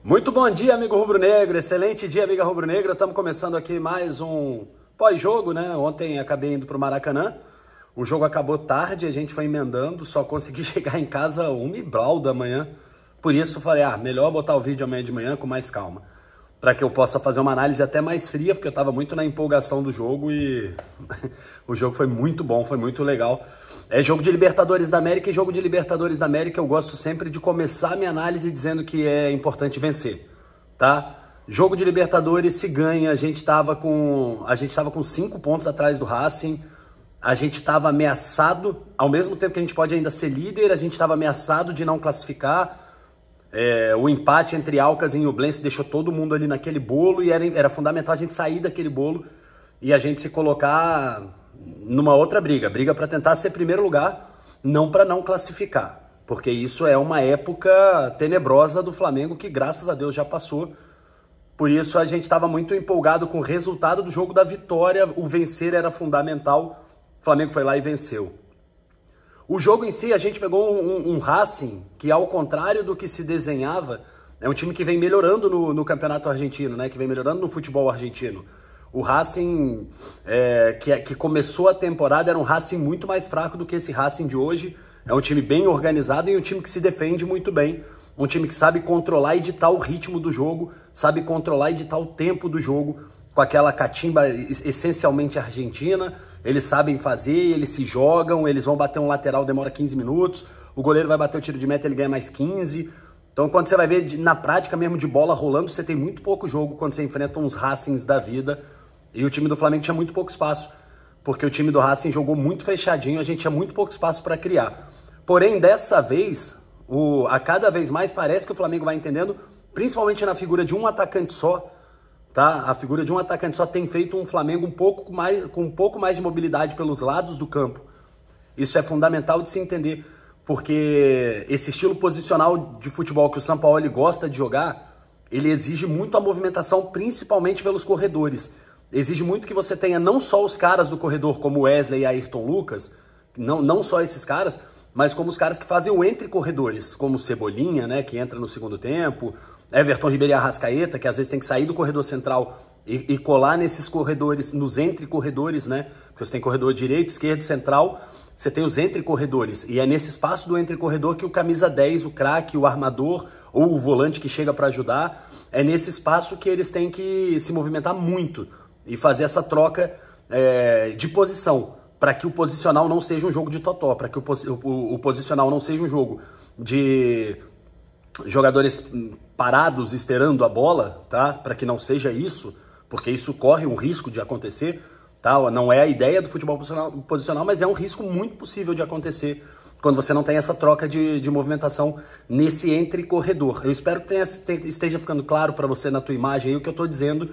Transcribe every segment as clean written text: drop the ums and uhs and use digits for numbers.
Muito bom dia, amigo rubro-negro, excelente dia, amiga rubro-negra. Estamos começando aqui mais um pós-jogo, né? Ontem acabei indo para o Maracanã, o jogo acabou tarde, a gente foi emendando, só consegui chegar em casa 1h da manhã. Por isso falei, melhor botar o vídeo amanhã de manhã com mais calma, para que eu possa fazer uma análise até mais fria, porque eu estava muito na empolgação do jogo e o jogo foi muito bom, foi muito legal. É jogo de Libertadores da América e jogo de Libertadores da América eu gosto sempre de começar a minha análise dizendo que é importante vencer, tá? Jogo de Libertadores se ganha, a gente tava com 5 pontos atrás do Racing, a gente estava ameaçado, ao mesmo tempo que a gente pode ainda ser líder, a gente estava ameaçado de não classificar. O empate entre Alcas e Ñublense deixou todo mundo ali naquele bolo e era fundamental a gente sair daquele bolo e a gente se colocar numa outra briga para tentar ser primeiro lugar, não para não classificar, porque isso é uma época tenebrosa do Flamengo que graças a Deus já passou. Por isso a gente estava muito empolgado com o resultado do jogo da vitória, o vencer era fundamental, o Flamengo foi lá e venceu. O jogo em si, a gente pegou um Racing que, ao contrário do que se desenhava, é um time que vem melhorando no campeonato argentino, né? Que vem melhorando no futebol argentino. O Racing, que começou a temporada, era um Racing muito mais fraco do que esse Racing de hoje. É um time bem organizado e um time que se defende muito bem. Um time que sabe controlar e ditar o ritmo do jogo, sabe controlar e ditar o tempo do jogo, com aquela catimba essencialmente argentina. Eles sabem fazer, eles se jogam, eles vão bater um lateral, demora 15 minutos, o goleiro vai bater o tiro de meta, ele ganha mais 15. Então quando você vai ver na prática mesmo de bola rolando, você tem muito pouco jogo quando você enfrenta uns Racings da vida. E o time do Flamengo tinha muito pouco espaço, porque o time do Racing jogou muito fechadinho, a gente tinha muito pouco espaço para criar. Porém, dessa vez, a cada vez mais parece que o Flamengo vai entendendo, principalmente na figura de um atacante só, tá? A figura de um atacante só tem feito um Flamengo com um pouco mais de mobilidade pelos lados do campo. Isso é fundamental de se entender, porque esse estilo posicional de futebol que o Sampaoli gosta de jogar, ele exige muito a movimentação, principalmente pelos corredores. Exige muito que você tenha não só os caras do corredor, como Wesley e Ayrton Lucas, não só esses caras, mas como os caras que fazem o entre corredores, como Cebolinha, né, que entra no segundo tempo, Everton Ribeiro e Arrascaeta, que às vezes tem que sair do corredor central e colar nesses corredores, nos entre corredores, né? Porque você tem corredor direito, esquerdo, central, você tem os entre corredores. E é nesse espaço do entre corredor que o camisa 10, o craque, o armador ou o volante que chega para ajudar, é nesse espaço que eles têm que se movimentar muito e fazer essa troca de posição, para que o posicional não seja um jogo de totó, para que o posicional não seja um jogo de jogadores parados esperando a bola, tá? Para que não seja isso, porque isso corre um risco de acontecer, tá? Não é a ideia do futebol posicional, mas é um risco muito possível de acontecer quando você não tem essa troca de movimentação nesse entre corredor. Eu espero que esteja ficando claro para você na tua imagem aí o que eu estou dizendo.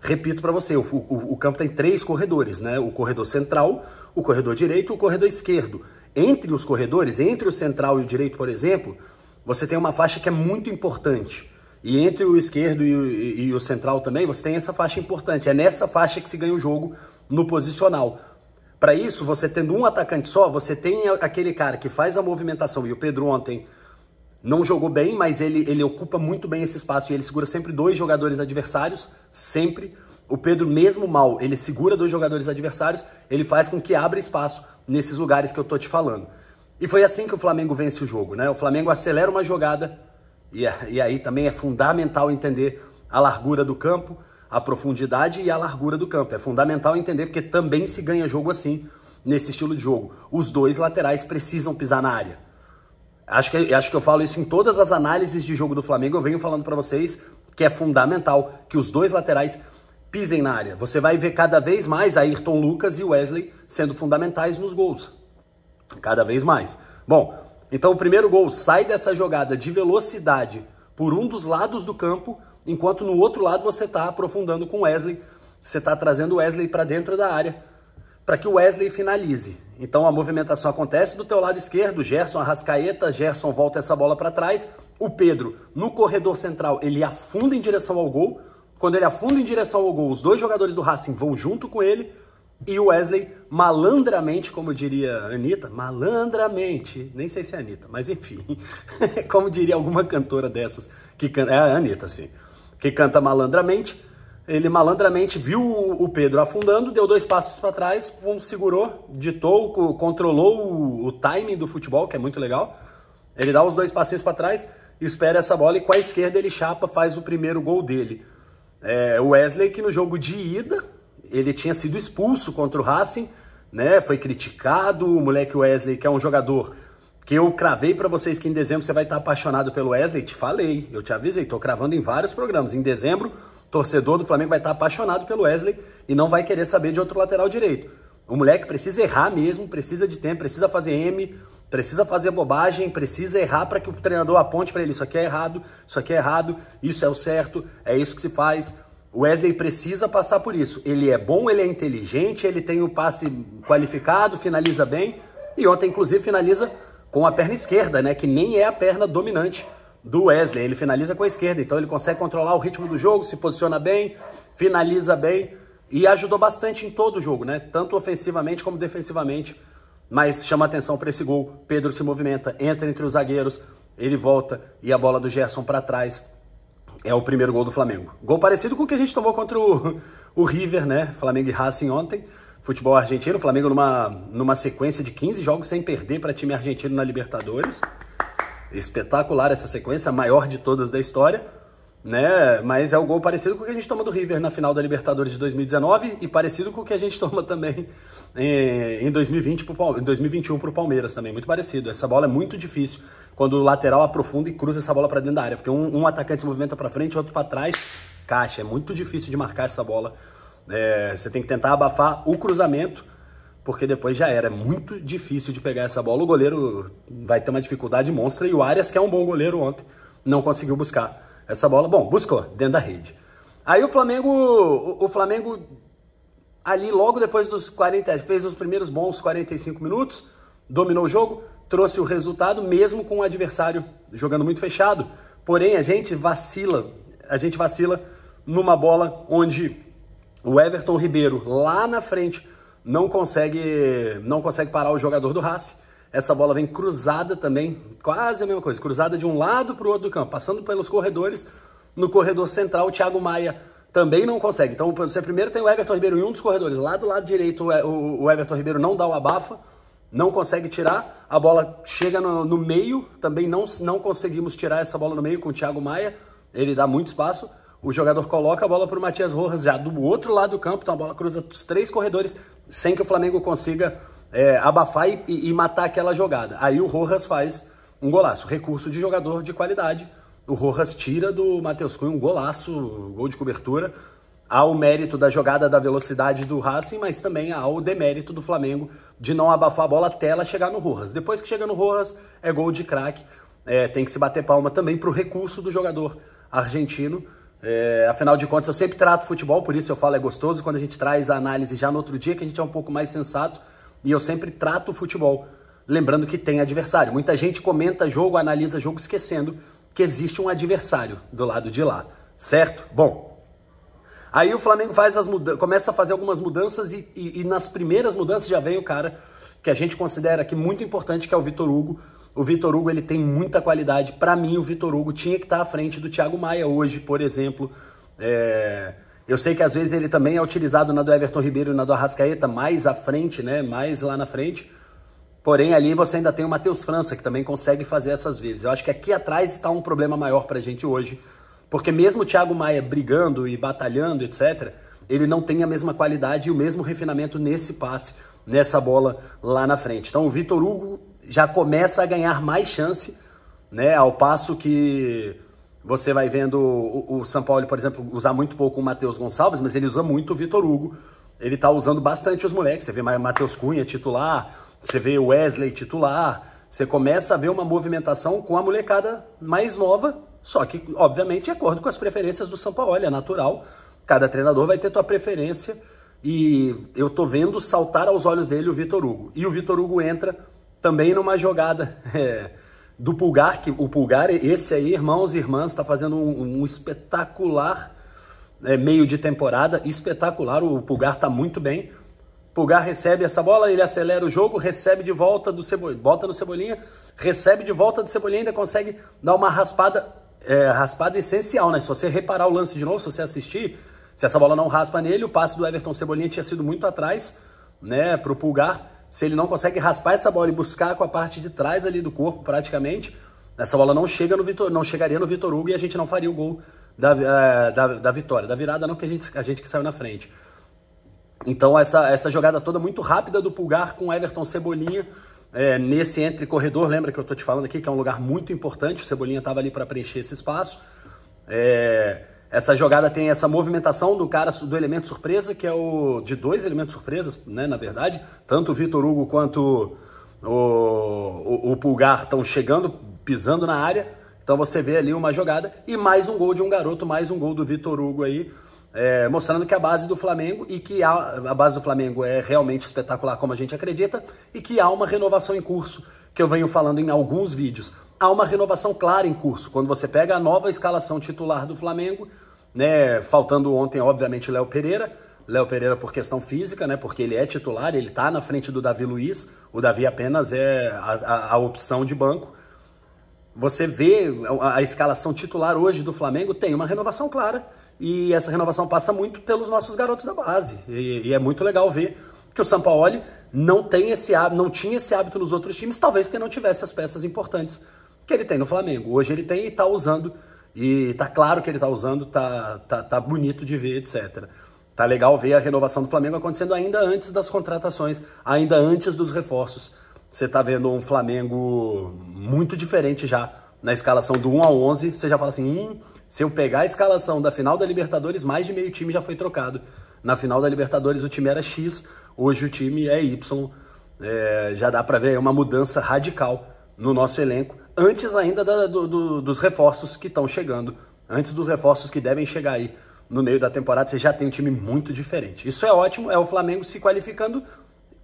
Repito para você, o campo tem 3 corredores, né? O corredor central, o corredor direito e o corredor esquerdo. Entre os corredores, entre o central e o direito, por exemplo, você tem uma faixa que é muito importante. E entre o esquerdo e o central também, você tem essa faixa importante. É nessa faixa que se ganha o jogo no posicional. Para isso, você tendo um atacante só, você tem aquele cara que faz a movimentação. E o Pedro ontem não jogou bem, mas ele ocupa muito bem esse espaço. E ele segura sempre 2 jogadores adversários, sempre. O Pedro, mesmo mal, ele segura 2 jogadores adversários, ele faz com que abra espaço nesses lugares que eu tô te falando. E foi assim que o Flamengo vence o jogo, né? O Flamengo acelera uma jogada e aí também é fundamental entender a largura do campo, a profundidade e a largura do campo. É fundamental entender porque também se ganha jogo assim, nesse estilo de jogo. Os 2 laterais precisam pisar na área. Acho que eu falo isso em todas as análises de jogo do Flamengo, eu venho falando para vocês que é fundamental que os 2 laterais pisem na área. Você vai ver cada vez mais Ayrton Lucas e Wesley sendo fundamentais nos gols. Cada vez mais. Bom, então o primeiro gol sai dessa jogada de velocidade por um dos lados do campo, enquanto no outro lado você está aprofundando com o Wesley, você está trazendo o Wesley para dentro da área, para que o Wesley finalize. Então a movimentação acontece do teu lado esquerdo, Gerson Arrascaeta, Gerson volta essa bola para trás, o Pedro no corredor central, ele afunda em direção ao gol. Quando ele afunda em direção ao gol, os 2 jogadores do Racing vão junto com ele, E o Wesley, malandramente, como diria a Anitta, malandramente, nem sei se é a Anitta, mas enfim, como diria alguma cantora dessas, que canta, é a Anitta, assim, que canta malandramente, ele malandramente viu o Pedro afundando, deu 2 passos para trás, segurou, ditou, controlou o timing do futebol, que é muito legal. Ele dá os 2 passinhos para trás, espera essa bola e com a esquerda ele chapa, faz o primeiro gol dele. O Wesley, que no jogo de ida, ele tinha sido expulso contra o Racing, né? Foi criticado, o moleque Wesley, que é um jogador que eu cravei para vocês que em dezembro você vai estar apaixonado pelo Wesley, te falei, eu te avisei, tô cravando em vários programas. Em dezembro, torcedor do Flamengo vai estar apaixonado pelo Wesley e não vai querer saber de outro lateral direito. O moleque precisa errar mesmo, precisa de tempo, precisa fazer M, precisa fazer bobagem, precisa errar para que o treinador aponte para ele, isso aqui é errado, isso aqui é errado, isso é o certo, é isso que se faz. O Wesley precisa passar por isso. Ele é bom, ele é inteligente, ele tem o passe qualificado, finaliza bem. E ontem, inclusive, finaliza com a perna esquerda, né? Que nem é a perna dominante do Wesley. Ele finaliza com a esquerda, então ele consegue controlar o ritmo do jogo, se posiciona bem, finaliza bem. E ajudou bastante em todo o jogo, né? Tanto ofensivamente como defensivamente. Mas chama atenção para esse gol. Pedro se movimenta, entra entre os zagueiros, ele volta e a bola do Gerson para trás. É o primeiro gol do Flamengo. Gol parecido com o que a gente tomou contra o River, né? Flamengo e Racing ontem. Futebol argentino. Flamengo numa sequência de 15 jogos sem perder para time argentino na Libertadores. Espetacular essa sequência, a maior de todas da história, né? Mas é o gol parecido com o que a gente toma do River na final da Libertadores de 2019 e parecido com o que a gente toma também em 2021 para o Palmeiras também. Muito parecido. Essa bola é muito difícil quando o lateral aprofunda e cruza essa bola para dentro da área, porque um atacante se movimenta para frente, outro para trás, caixa. É muito difícil de marcar essa bola. Você tem que tentar abafar o cruzamento, porque depois já era. É muito difícil de pegar essa bola. O goleiro vai ter uma dificuldade monstra e o Arias, que é um bom goleiro ontem, não conseguiu buscar essa bola. Bom, buscou dentro da rede. Aí o Flamengo ali logo depois dos 40, fez os primeiros bons 45 minutos, dominou o jogo, trouxe o resultado, mesmo com o adversário jogando muito fechado. Porém, a gente vacila numa bola onde o Everton Ribeiro, lá na frente, não consegue parar o jogador do Racing. Essa bola vem cruzada também, quase a mesma coisa, cruzada de um lado para o outro do campo, passando pelos corredores. No corredor central, o Thiago Maia também não consegue. Então, você primeiro tem o Everton Ribeiro em um dos corredores. Lá do lado direito, o Everton Ribeiro não dá o abafa, não consegue tirar. A bola chega no meio, também não conseguimos tirar essa bola no meio com o Thiago Maia. Ele dá muito espaço. O jogador coloca a bola para o Matias Rojas já do outro lado do campo. Então a bola cruza os 3 corredores sem que o Flamengo consiga abafar e matar aquela jogada. Aí o Rojas faz um golaço. Recurso de jogador de qualidade. O Rojas tira do Matheus Cunha um golaço, gol de cobertura. Há o mérito da jogada, da velocidade do Racing, mas também há o demérito do Flamengo de não abafar a bola até ela chegar no Rojas. Depois que chega no Rojas, é gol de craque. Tem que se bater palma também para o recurso do jogador argentino. Afinal de contas, eu sempre trato futebol, por isso eu falo é gostoso quando a gente traz a análise já no outro dia, que a gente é um pouco mais sensato, e eu sempre trato o futebol, lembrando que tem adversário. Muita gente comenta jogo, analisa jogo, esquecendo que existe um adversário do lado de lá, certo? Bom, aí o Flamengo começa a fazer algumas mudanças e nas primeiras mudanças já vem o cara que a gente considera aqui muito importante, que é o Vitor Hugo. O Vitor Hugo, ele tem muita qualidade. Para mim, o Vitor Hugo tinha que estar à frente do Thiago Maia hoje, por exemplo. Eu sei que às vezes ele também é utilizado na do Everton Ribeiro e na do Arrascaeta, mais à frente, né? Mais lá na frente. Porém, ali você ainda tem o Matheus França, que também consegue fazer essas vezes. Eu acho que aqui atrás está um problema maior pra gente hoje. Porque mesmo o Thiago Maia brigando e batalhando, etc., ele não tem a mesma qualidade e o mesmo refinamento nesse passe, nessa bola lá na frente. Então o Vitor Hugo já começa a ganhar mais chance, né? Ao passo que você vai vendo o São Paulo, por exemplo, usar muito pouco o Matheus Gonçalves, mas ele usa muito o Vitor Hugo. Ele tá usando bastante os moleques. Você vê Matheus Cunha titular, você vê o Wesley titular, você começa a ver uma movimentação com a molecada mais nova, só que, obviamente, de acordo com as preferências do São Paulo, é natural. Cada treinador vai ter sua preferência e eu tô vendo saltar aos olhos dele o Vitor Hugo. E o Vitor Hugo entra também numa jogada do Pulgar, que o Pulgar, esse aí, irmãos e irmãs, está fazendo um espetacular meio de temporada, espetacular. O Pulgar tá muito bem. Pulgar recebe essa bola, ele acelera o jogo, recebe de volta do Cebolinha, bota no Cebolinha, recebe de volta do Cebolinha, ainda consegue dar uma raspada essencial, né? Se você reparar o lance de novo, se você assistir, se essa bola não raspa nele, o passe do Everton Cebolinha tinha sido muito atrás, né, pro Pulgar. Se ele não consegue raspar essa bola e buscar com a parte de trás ali do corpo, praticamente, essa bola não chegaria no Vitor Hugo e a gente não faria o gol da vitória. Da virada não, que a gente que saiu na frente. Então essa jogada toda muito rápida do Pulgar com o Everton Cebolinha, nesse entre-corredor, lembra que eu tô te falando aqui, que é um lugar muito importante, o Cebolinha estava ali para preencher esse espaço. Essa jogada tem essa movimentação do elemento surpresa, que é de dois elementos surpresas, né, na verdade. Tanto o Vitor Hugo quanto o Pulgar estão chegando, pisando na área. Então você vê ali uma jogada e mais um gol de um garoto, mais um gol do Vitor Hugo aí, mostrando que a base do Flamengo a base do Flamengo é realmente espetacular, como a gente acredita, e que há uma renovação em curso, que eu venho falando em alguns vídeos. Há uma renovação clara em curso. Quando você pega a nova escalação titular do Flamengo, né, faltando ontem, obviamente, Léo Pereira por questão física, né, porque ele é titular, ele tá na frente do Davi Luiz, o Davi apenas é a opção de banco. Você vê a escalação titular hoje do Flamengo, tem uma renovação clara, e essa renovação passa muito pelos nossos garotos da base, e é muito legal ver que o Sampaoli não tinha esse hábito nos outros times, talvez porque não tivesse as peças importantes que ele tem no Flamengo. Hoje ele tem e tá usando, e tá claro que ele tá usando, tá bonito de ver, etc. Tá legal ver a renovação do Flamengo acontecendo ainda antes das contratações, ainda antes dos reforços. Você tá vendo um Flamengo muito diferente já na escalação do 1 ao 11, você já fala assim, se eu pegar a escalação da final da Libertadores, mais de meio time já foi trocado. Na final da Libertadores o time era X, hoje o time é Y. Já dá pra ver uma mudança radical no nosso elenco, antes ainda dos reforços que estão chegando, antes dos reforços que devem chegar aí no meio da temporada, você já tem um time muito diferente. Isso é ótimo, é o Flamengo se qualificando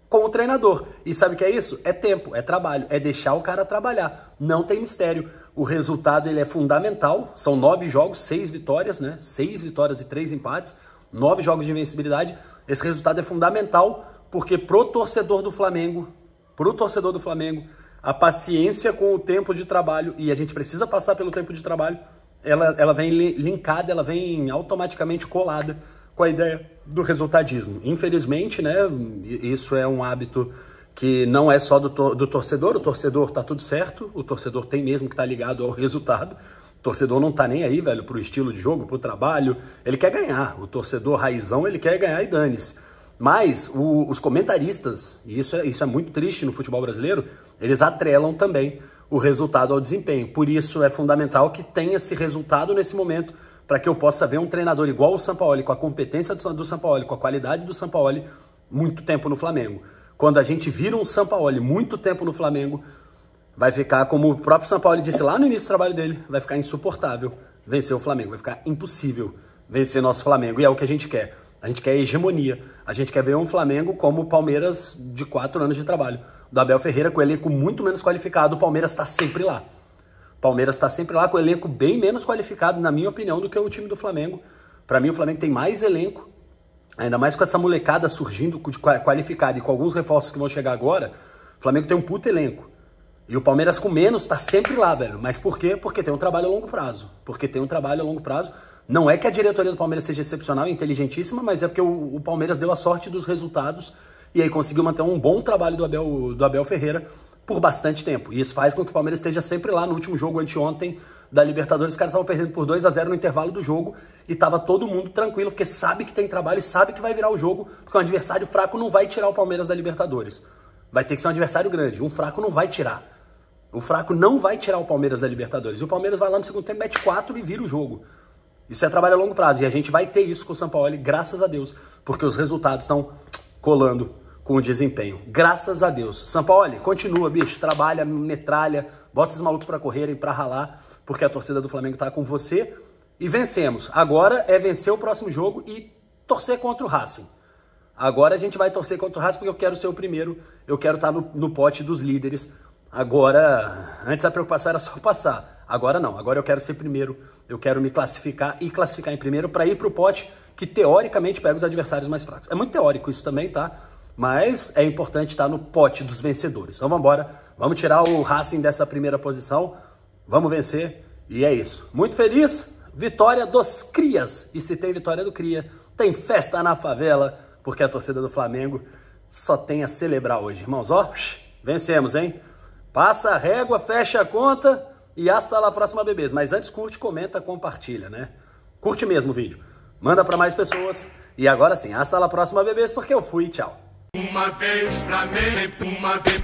com o treinador. E sabe o que é isso? É tempo, é trabalho, é deixar o cara trabalhar. Não tem mistério. O resultado ele é fundamental, são 9 jogos, 6 vitórias, né? 6 vitórias e 3 empates, 9 jogos de invencibilidade. Esse resultado é fundamental porque pro torcedor do Flamengo, a paciência com o tempo de trabalho, e a gente precisa passar pelo tempo de trabalho, ela vem linkada, ela vem automaticamente colada com a ideia do resultadismo. Infelizmente, né, isso é um hábito que não é só do torcedor, o torcedor tá tudo certo, o torcedor tem mesmo que estar ligado ao resultado, o torcedor não tá nem aí, velho, pro estilo de jogo, pro trabalho, ele quer ganhar, o torcedor raizão, ele quer ganhar e dane-se. Mas os comentaristas, e isso é muito triste no futebol brasileiro, eles atrelam também o resultado ao desempenho. Por isso é fundamental que tenha esse resultado nesse momento, para que eu possa ver um treinador igual o Sampaoli, com a competência do Sampaoli, com a qualidade do Sampaoli, muito tempo no Flamengo. Quando a gente vira um Sampaoli muito tempo no Flamengo, vai ficar, como o próprio Sampaoli disse lá no início do trabalho dele, vai ficar insuportável vencer o Flamengo, vai ficar impossível vencer nosso Flamengo, e é o que a gente quer. A gente quer hegemonia, a gente quer ver um Flamengo como o Palmeiras de 4 anos de trabalho. Do Abel Ferreira, com o elenco muito menos qualificado, o Palmeiras está sempre lá. O Palmeiras está sempre lá com o elenco bem menos qualificado, na minha opinião, do que o time do Flamengo. Para mim, o Flamengo tem mais elenco, ainda mais com essa molecada surgindo qualificada e com alguns reforços que vão chegar agora. O Flamengo tem um puto elenco. E o Palmeiras com menos está sempre lá, velho. Mas por quê? Porque tem um trabalho a longo prazo. Não é que a diretoria do Palmeiras seja excepcional e inteligentíssima, mas é porque o Palmeiras deu a sorte dos resultados e aí conseguiu manter um bom trabalho do Abel Ferreira por bastante tempo. E isso faz com que o Palmeiras esteja sempre lá. No último jogo, anteontem, da Libertadores, os caras estavam perdendo por 2-0 no intervalo do jogo e tava todo mundo tranquilo, porque sabe que tem trabalho e sabe que vai virar o jogo, porque um adversário fraco não vai tirar o Palmeiras da Libertadores. Vai ter que ser um adversário grande. Um fraco não vai tirar. O fraco não vai tirar o Palmeiras da Libertadores. E o Palmeiras vai lá no segundo tempo, mete 4 e vira o jogo. Isso é trabalho a longo prazo, e a gente vai ter isso com o Sampaoli, graças a Deus, porque os resultados estão colando com o desempenho. Graças a Deus. Sampaoli, continua, bicho, trabalha, metralha, bota esses malucos pra correrem, pra ralar, porque a torcida do Flamengo tá com você, e vencemos. Agora é vencer o próximo jogo e torcer contra o Racing. Agora a gente vai torcer contra o Racing porque eu quero ser o primeiro, eu quero estar no pote dos líderes. Agora, antes a preocupação era só passar. Agora não, agora eu quero ser primeiro, eu quero me classificar e classificar em primeiro para ir pro pote que teoricamente pega os adversários mais fracos. É muito teórico isso também, tá? mas é importante estar no pote dos vencedores. Então vamos embora, vamos tirar o Racing dessa primeira posição, vamos vencer e é isso. Muito feliz, vitória dos Crias. E se tem vitória do Cria, tem festa na favela, porque a torcida do Flamengo só tem a celebrar hoje, irmãos. Ó, vencemos, hein? Passa a régua, fecha a conta e hasta lá próxima, bebês. Mas antes, curte, comenta, compartilha, né? Curte mesmo o vídeo. Manda para mais pessoas. E agora sim, hasta lá próxima, bebês, porque eu fui, tchau. Uma vez Flamengo, uma vez